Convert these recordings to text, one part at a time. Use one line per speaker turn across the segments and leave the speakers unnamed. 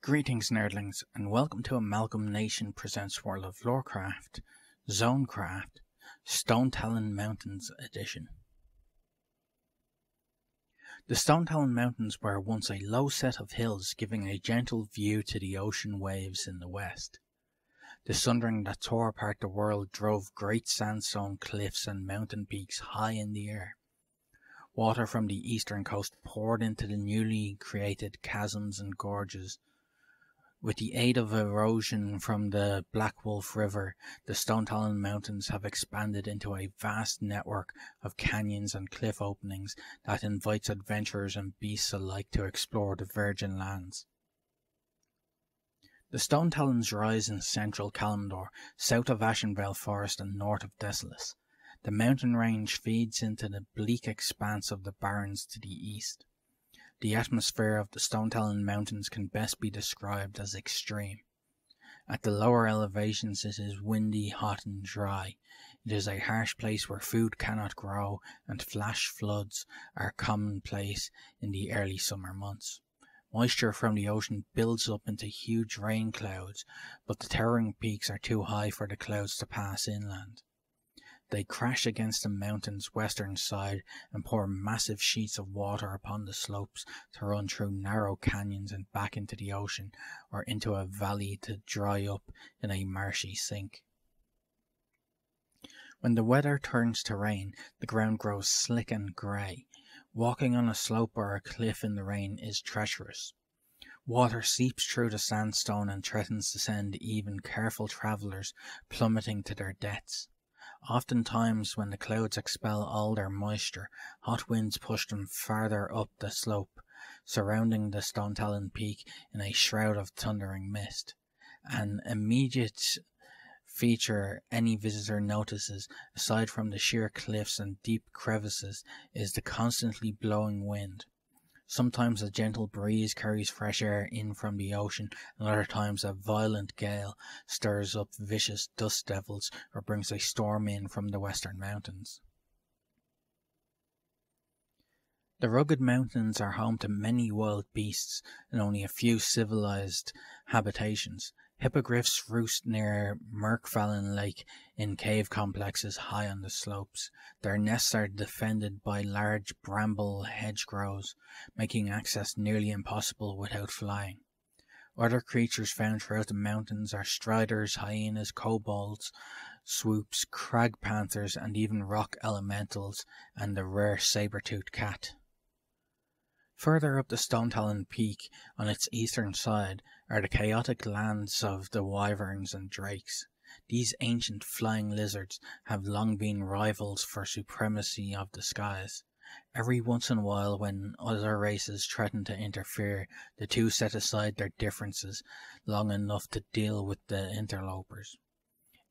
Greetings nerdlings, and welcome to AmalgamNation presents World of Loreccraft, Zonecraft, Stonetalon Mountains edition. The Stonetalon Mountains were once a low set of hills giving a gentle view to the ocean waves in the west. The sundering that tore apart the world drove great sandstone cliffs and mountain peaks high in the air. Water from the eastern coast poured into the newly created chasms and gorges. With the aid of erosion from the Black Wolf River, the Stonetalon Mountains have expanded into a vast network of canyons and cliff openings that invites adventurers and beasts alike to explore the virgin lands. The Stonetalons rise in central Kalimdor, south of Ashenvale Forest and north of Desolace. The mountain range feeds into the bleak expanse of the Barrens to the east. The atmosphere of the Stonetalon Mountains can best be described as extreme. At the lower elevations it is windy, hot and dry. It is a harsh place where food cannot grow and flash floods are commonplace in the early summer months. Moisture from the ocean builds up into huge rain clouds, but the towering peaks are too high for the clouds to pass inland. They crash against the mountain's western side and pour massive sheets of water upon the slopes to run through narrow canyons and back into the ocean or into a valley to dry up in a marshy sink. When the weather turns to rain, the ground grows slick and grey. Walking on a slope or a cliff in the rain is treacherous. Water seeps through the sandstone and threatens to send even careful travellers plummeting to their deaths. Oftentimes, when the clouds expel all their moisture, hot winds push them farther up the slope, surrounding the Stonetalon Peak in a shroud of thundering mist. An immediate feature any visitor notices, aside from the sheer cliffs and deep crevices, is the constantly blowing wind. Sometimes a gentle breeze carries fresh air in from the ocean, and other times a violent gale stirs up vicious dust devils or brings a storm in from the western mountains. The rugged mountains are home to many wild beasts and only a few civilized habitations. Hippogriffs roost near Merkvallen Lake in cave complexes high on the slopes. Their nests are defended by large bramble hedgerows, making access nearly impossible without flying. Other creatures found throughout the mountains are striders, hyenas, kobolds, swoops, crag panthers, and even rock elementals, and the rare saber-toothed cat. Further up the Stonetalon Peak, on its eastern side, are the chaotic lands of the wyverns and drakes. These ancient flying lizards have long been rivals for supremacy of the skies. Every once in a while, when other races threaten to interfere, the two set aside their differences long enough to deal with the interlopers.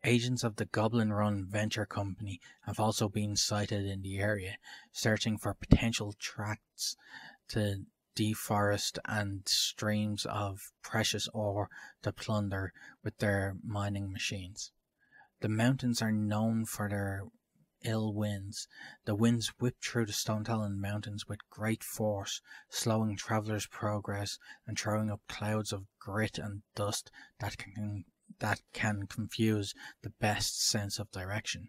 Agents of the Goblin-run venture company have also been sighted in the area, searching for potential tracts to deforest and streams of precious ore to plunder with their mining machines. The mountains are known for their ill winds. The winds whip through the Stonetalon Mountains with great force, slowing travellers' progress and throwing up clouds of grit and dust that can confuse the best sense of direction.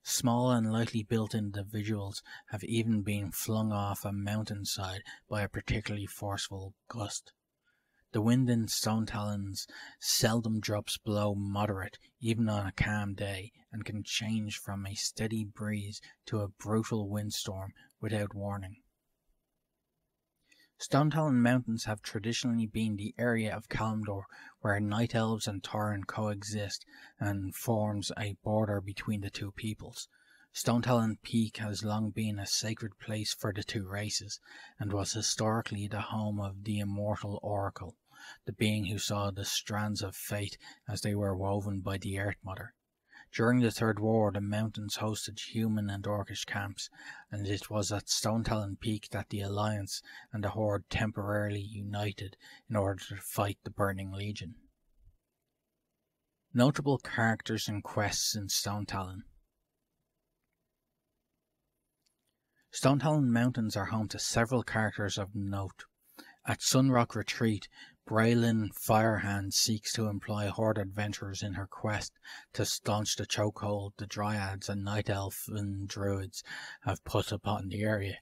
Small and lightly built individuals have even been flung off a mountainside by a particularly forceful gust. The wind in Stonetalons seldom drops below moderate, even on a calm day, and can change from a steady breeze to a brutal windstorm without warning. Stonetalon Mountains have traditionally been the area of Kalimdor where night elves and Tauren coexist and forms a border between the two peoples. Stonetalon Peak has long been a sacred place for the two races, and was historically the home of the immortal Oracle, the being who saw the strands of fate as they were woven by the Earth Mother. During the Third War, the mountains hosted human and orcish camps, and it was at Stonetalon Peak that the Alliance and the Horde temporarily united in order to fight the Burning Legion. Notable characters and quests in Stonetalon. Stonetalon Mountains are home to several characters of note. At Sunrock Retreat, Braylin Firehand seeks to employ Horde adventurers in her quest to staunch the chokehold the Dryads and Night Elfin Druids have put upon the area.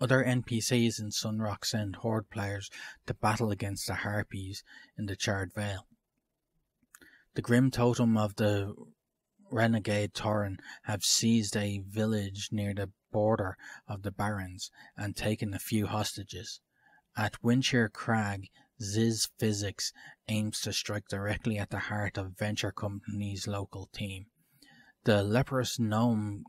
Other NPCs in Sunrock send Horde players to battle against the Harpies in the Charred Vale. The Grim Totem of the Renegade Tauren have seized a village near the border of the Barrens and taken a few hostages. At Windshire Crag, Ziz Physics aims to strike directly at the heart of Venture Company's local team. The leprous gnome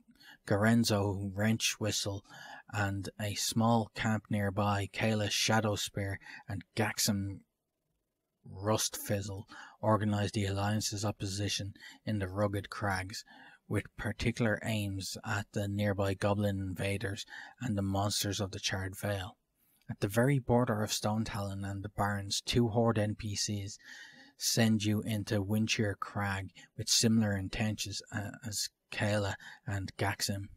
Garenzo Wrench Whistle and a small camp nearby, Kayla Shadow Spear and Gaxum Rust Fizzle, organise the Alliance's opposition in the rugged crags, with particular aims at the nearby goblin invaders and the monsters of the Charred Vale. At the very border of Stonetalon and the Barrens, 2 Horde NPCs send you into Windshire Crag with similar intentions as Kayla and Gaxim.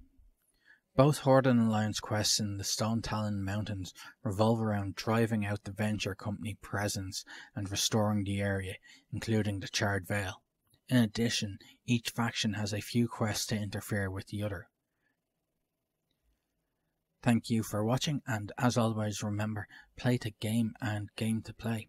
Both Horde and Alliance quests in the Stonetalon Mountains revolve around driving out the Venture Company presence and restoring the area, including the Charred Vale. In addition, each faction has a few quests to interfere with the other. Thank you for watching, and as always remember, play to game and game to play.